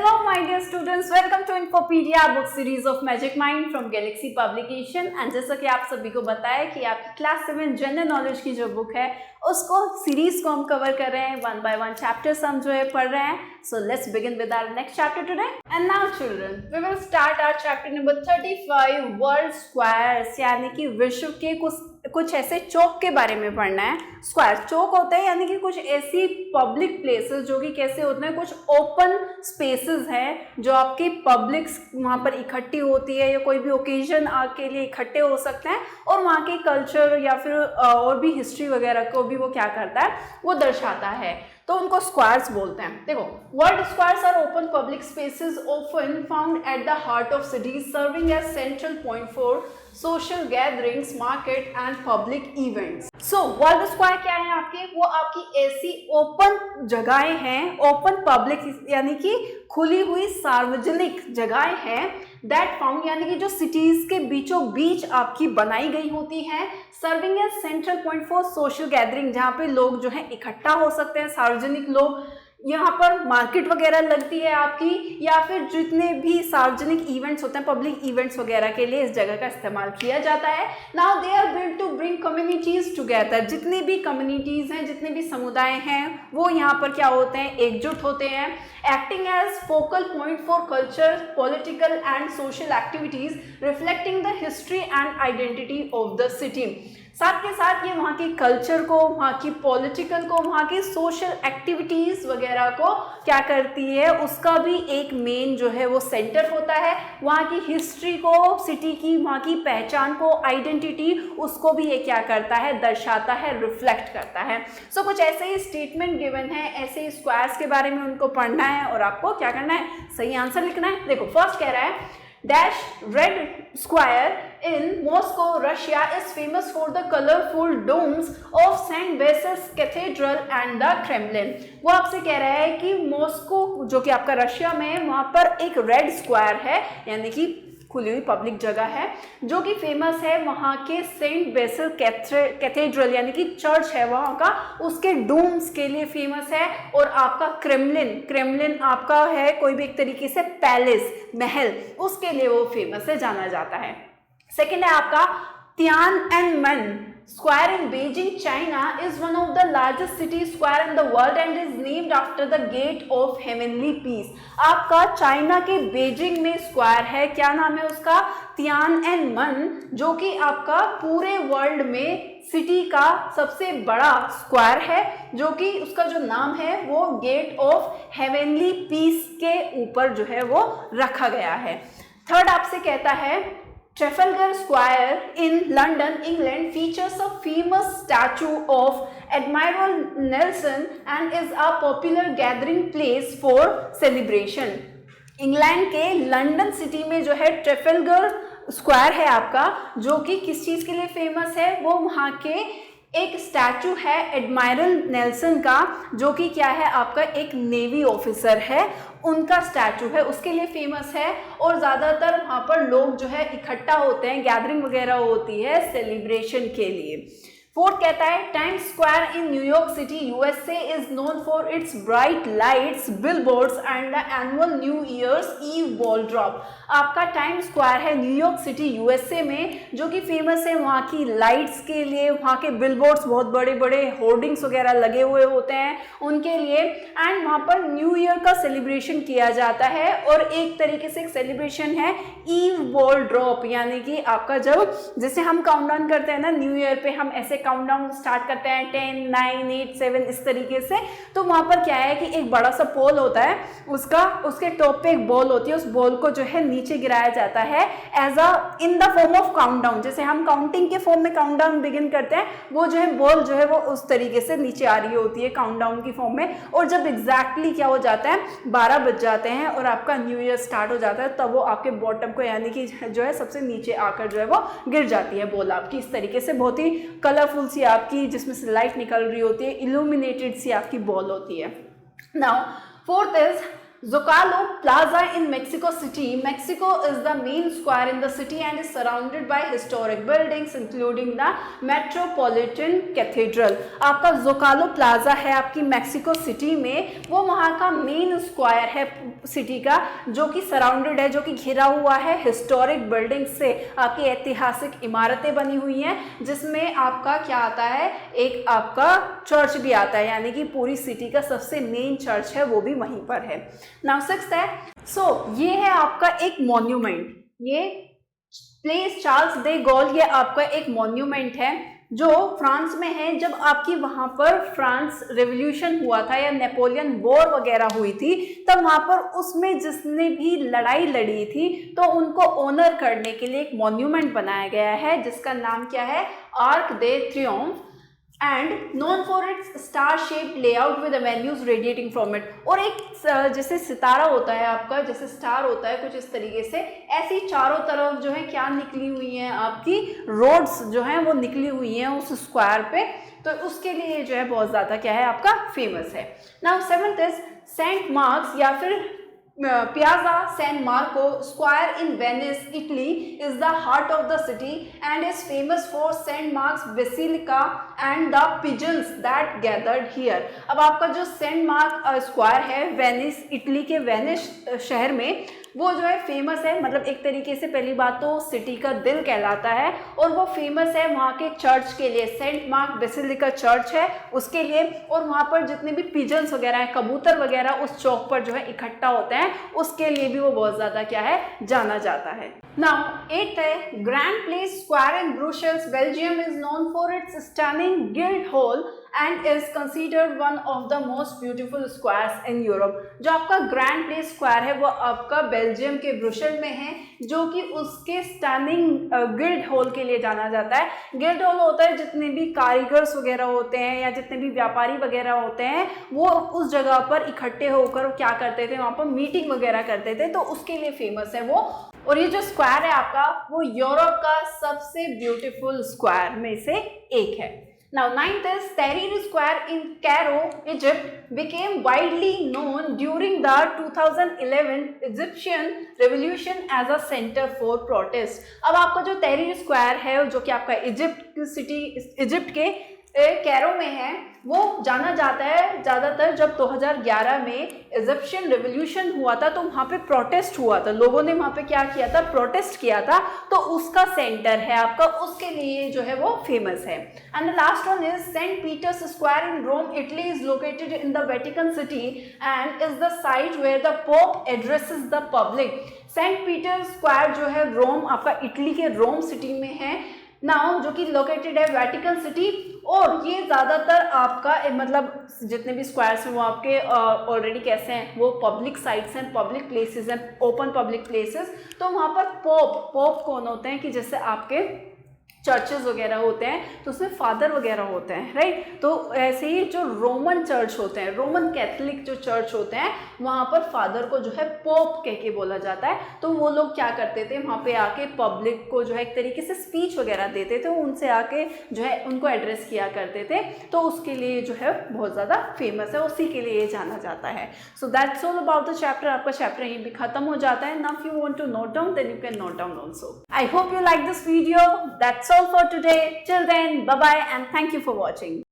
Hello my dear students, welcome to Infopedia book series of Magic Mind from Galaxy Publication। And जैसा कि आप सभी को बताया कि आपकी क्लास 7 जनरल नॉलेज की जो बुक है उसको सीरीज को हम कवर कर रहे हैं, 1 by 1 चैप्टर्स हम जो है पढ़ रहे हैं। So let's begin with our next chapter today. And now children, we will start our chapter number 35 world squares, यानी कि विश्व के कुछ ऐसे चौक के बारे में पढ़ना है। स्क्वायर चौक होते हैं यानी कि कुछ ऐसी पब्लिक प्लेसेस जो कि कैसे होते हैं, कुछ ओपन स्पेसेस हैं जो आपकी पब्लिक वहाँ पर इकट्ठी होती है या कोई भी ओकेजन के लिए इकट्ठे हो सकते हैं और वहाँ के कल्चर या फिर और भी हिस्ट्री वगैरह को भी वो क्या करता है, वो दर्शाता है, तो उनको स्क्वायर्स बोलते हैं। देखो, world squares are open public spaces often found at the heart of cities serving as central point for social gatherings, market and public events. So world square क्या है आपके, वो आपकी ऐसी ओपन जगहें हैं, ओपन पब्लिक यानी कि खुली हुई सार्वजनिक जगहें हैं, दैट फाउंड यानी कि जो सिटीज के बीचों बीच आपकी बनाई गई होती हैं, serving as central point for social gathering, जहाँ पे लोग जो है इकट्ठा हो सकते हैं, सार्वजनिक लोग, यहाँ पर मार्केट वगैरह लगती है आपकी, या फिर जितने भी सार्वजनिक इवेंट्स होते हैं, पब्लिक इवेंट्स वगैरह के लिए इस जगह का इस्तेमाल किया जाता है। Now they are built to bring communities together, जितनी भी कम्युनिटीज हैं, जितने भी समुदाय हैं, वो यहाँ पर क्या होते हैं, एकजुट होते हैं, acting as focal point for culture, political and social activities reflecting the history and identity of the city. साथ के साथ ये वहाँ के कल्चर को, वहाँ की पॉलिटिकल को, वहाँ की सोशल एक्टिविटीज़ वगैरह को क्या करती है, उसका भी एक मेन जो है वो सेंटर होता है। वहाँ की हिस्ट्री को, सिटी की वहाँ की पहचान को, आइडेंटिटी, उसको भी ये क्या करता है, दर्शाता है, रिफ्लेक्ट करता है। सो कुछ ऐसे ही स्टेटमेंट गिवन है, ऐसे ही स्क्वायर्स के बारे में उनको पढ़ना है और आपको क्या करना है, सही आंसर लिखना है। देखो, फर्स्ट कह रहा है Dash Red Square in Moscow, Russia is famous for the colorful domes of St. Basil's Cathedral and the Kremlin। वो आपसे कह रहा है कि मॉस्को जो कि आपका रशिया में है, वहाँ पर एक रेड स्क्वायर है, यानी कि खुली हुई पब्लिक जगह है जो कि फेमस है, वहाँ के सेंट बेसिल कैथेड्रल यानी कि चर्च है वहाँ का, उसके डूम्स के लिए फेमस है। और आपका क्रेमलिन आपका है कोई भी एक तरीके से पैलेस, महल, उसके लिए वो फेमस है, जाना जाता है। सेकेंड है आपका तियाननमेन Square in Beijing, China is one of the largest city square in the world and is named after the Gate of Heavenly Peace। आपका चाइना के बेजिंग में स्क्वायर है, क्या नाम है उसका, तियाननमेन, जो कि आपका पूरे वर्ल्ड में सिटी का सबसे बड़ा स्क्वायर है, जो कि उसका जो नाम है वो गेट ऑफ हेवनली पीस के ऊपर जो है वो रखा गया है। थर्ड आपसे कहता है Trafalgar Square in London, England features a famous statue of Admiral Nelson and is a popular gathering place for celebration। England के लंदन सिटी में जो है ट्रेफलगर स्क्वायर है आपका, जो कि किस चीज के लिए फेमस है, वो वहाँ के एक स्टैचू है एडमायरल नेल्सन का, जो कि क्या है आपका एक नेवी ऑफिसर है, उनका स्टैचू है, उसके लिए फेमस है। और ज़्यादातर वहाँ पर लोग जो है इकट्ठा होते हैं, गैदरिंग वगैरह होती है सेलिब्रेशन के लिए। फोर्थ कहता है Times Square in New York City USA is known for its bright lights, billboards and the annual New Year's Eve ball drop. आपका टाइम्स स्क्वायर है न्यूयॉर्क सिटी यूएसए में, जो कि फेमस है वहाँ की लाइट्स के लिए, वहाँ के बिलबोर्ड्स, बहुत बड़े बड़े होर्डिंग्स वगैरह लगे हुए होते हैं उनके लिए, एंड वहाँ पर न्यू ईयर का सेलिब्रेशन किया जाता है। और एक तरीके से एक सेलिब्रेशन है ईव बॉल ड्रॉप, यानी कि आपका जब जैसे हम काउंटडाउन करते हैं ना न्यू ईयर पे, हम ऐसे काउंटडाउन स्टार्ट करते हैं 10 9 8 7 इस तरीके से, तो वहाँ पर क्या है कि एक बड़ा सा पोल होता है, उसके टॉप पे एक बॉल होती है, उस बॉल को जो है नीचे गिराया जाता है as a in the form of countdown. जैसे हम काउंटिंग के फॉर्म में काउंटडाउन बिगिन करते हैं, वो जो है बॉल जो है वो उस तरीके से नीचे आ रही होती है काउंटडाउन की फॉर्म में। और जब एग्जैक्टली क्या हो जाता है, 12 बज जाते हैं और आपका न्यू ईयर स्टार्ट हो जाता है, तब वो आपके बॉटम को यानी कि जो है सबसे नीचे आकर जो है वो गिर जाती है बॉल आपकी, इस तरीके से बहुत ही कलरफुल सी आपकी, जिसमें से लाइट निकल रही होती है, इल्यूमिनेटेड सी आपकी बॉल होती है। Now fourth is Zocalo Plaza in Mexico City. Mexico is the main square in the city and is surrounded by historic buildings including the Metropolitan Cathedral. आपका Zocalo Plaza है आपकी मेक्सिको सिटी में, वो वहाँ का main square है city का, जो कि सराउंडेड है, जो कि घिरा हुआ है हिस्टोरिक बिल्डिंग से। आपकी ऐतिहासिक इमारतें बनी हुई हैं, जिसमें आपका क्या आता है, एक आपका चर्च भी आता है, यानी कि पूरी सिटी का सबसे मेन चर्च है वो भी वहीं पर है। नाउ सिक्स्थ है, ये है आपका एक मॉन्यूमेंट, ये प्लेस चार्ल्स दे गॉल, ये आपका एक मॉन्यूमेंट है जो फ्रांस में है। जब आपकी वहां पर फ्रांस रेवोल्यूशन हुआ था या नेपोलियन वॉर वगैरह हुई थी, तब वहां पर उसमें जिसने भी लड़ाई लड़ी थी तो उनको ऑनर करने के लिए एक मॉन्यूमेंट बनाया गया है, जिसका नाम क्या है, Arc de Triomphe, and known for its star shape layout with avenues radiating from it. और एक जैसे सितारा होता है आपका, जैसे स्टार होता है कुछ इस तरीके से, ऐसी चारों तरफ जो है क्या निकली हुई हैं, आपकी रोड्स जो हैं वो निकली हुई हैं उस स्क्वायर पे, तो उसके लिए जो है बहुत ज़्यादा क्या है आपका फेमस है। Now seventh is Saint Mark's या फिर Piazza San Marco Square in Venice, Italy is the heart of the city and is famous for St. Mark's Basilica and the pigeons that gathered here. अब आपका जो Saint mark square है Venice, Italy के Venice शहर में, वो जो है फेमस है, मतलब एक तरीके से पहली बात तो सिटी का दिल कहलाता है, और वो फेमस है वहाँ के चर्च के लिए, सेंट मार्क बेसिलिका चर्च है उसके लिए, और वहाँ पर जितने भी पिजन्स वगैरह हैं, कबूतर वगैरह उस चौक पर जो है इकट्ठा होते हैं, उसके लिए भी वो बहुत ज़्यादा क्या है, जाना जाता है। नाउ एट है, grand place square in Brussels Belgium is known for it's stunning guild hall and is considered one of the most beautiful squares in Europe. जो आपका ग्रैंड प्लेस स्क्वायर है वो आपका बेल्जियम के ब्रुसेल में है, जो कि उसके स्टनिंग गिल्ड हॉल के लिए जाना जाता है। गिल्ड हॉल होता है जितने भी कारीगर्स वगैरह होते हैं या जितने भी व्यापारी वगैरह होते हैं, वो उस जगह पर इकट्ठे होकर क्या करते थे, वहाँ पर मीटिंग वगैरह करते थे, तो उसके लिए फेमस है वो। और ये जो स्क्वायर है आपका, वो यूरोप का सबसे ब्यूटीफुल स्क्वायर में से एक है। Now, ninth is Tahrir Square in Cairo, Egypt, became widely known during the 2011 Egyptian Revolution as a center for protest. अब आपका जो तहरीर स्क्वायर है, जो कि आपका इजिप्ट के कैरो में है, वो जाना जाता है ज़्यादातर जब 2011 में इजिप्शियन रेवोल्यूशन हुआ था, तो वहाँ पे प्रोटेस्ट हुआ था, लोगों ने वहाँ पे क्या किया था, प्रोटेस्ट किया था, तो उसका सेंटर है आपका, उसके लिए जो है वो फेमस है। And the last one is Saint Peter's Square in Rome, Italy is located in the Vatican City and is the site where the Pope addresses the public. Saint Peter's Square जो है रोम, आपका Italy के रोम city में है now, जो कि located है Vatican city, और ये ज़्यादातर आपका मतलब जितने भी स्क्वायर्स हैं वो आपके ऑलरेडी कैसे हैं, वो पब्लिक साइट्स हैं, पब्लिक प्लेसेस हैं, ओपन पब्लिक प्लेसेस। तो वहाँ पर पोप कौन होते हैं, कि जैसे आपके चर्चेस वगैरह होते हैं तो उसमें फादर वगैरह होते हैं, राइट। तो ऐसे ही जो रोमन चर्च होते हैं, रोमन कैथलिक जो चर्च होते हैं, वहाँ पर फादर को जो है पोप कह के बोला जाता है। तो वो लोग क्या करते थे, वहाँ पे आके पब्लिक को जो है एक तरीके से स्पीच वगैरह देते थे, उनसे आके जो है उनको एड्रेस किया करते थे, तो उसके लिए जो है बहुत ज़्यादा फेमस है, उसी के लिए जाना जाता है। So that's all about the chapter. आपका चैप्टर यहीं भी खत्म हो जाता है। Now if you want to note down then you can note down also. I hope you like this video. That's all for today. Till then, bye bye and thank you for watching.